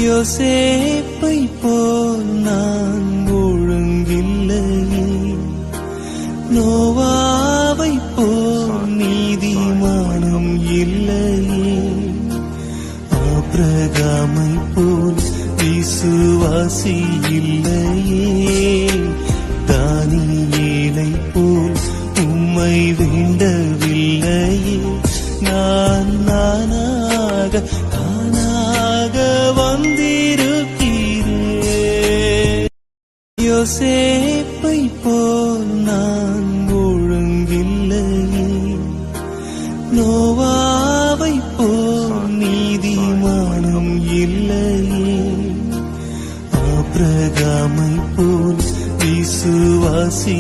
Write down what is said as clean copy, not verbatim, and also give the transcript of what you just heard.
யோசேப்பை போல் நான் ஒழுங்கில்லையே, நோவாவை போல் நீதிமானம் இல்லையே, ஆபிரகாமை போல் விசுவாசி இல்லையே, தானியேலை போல் உம்மை வேண்டவில்லையே, நான் நானாக வந்திருக்கிறேன். யோசேப்பை போல் நான் ஒழுங்கில்லையே, நோவாவை போல் நீதிமானம் இல்லையே, ஆபிரகாமை போல் விசுவாசி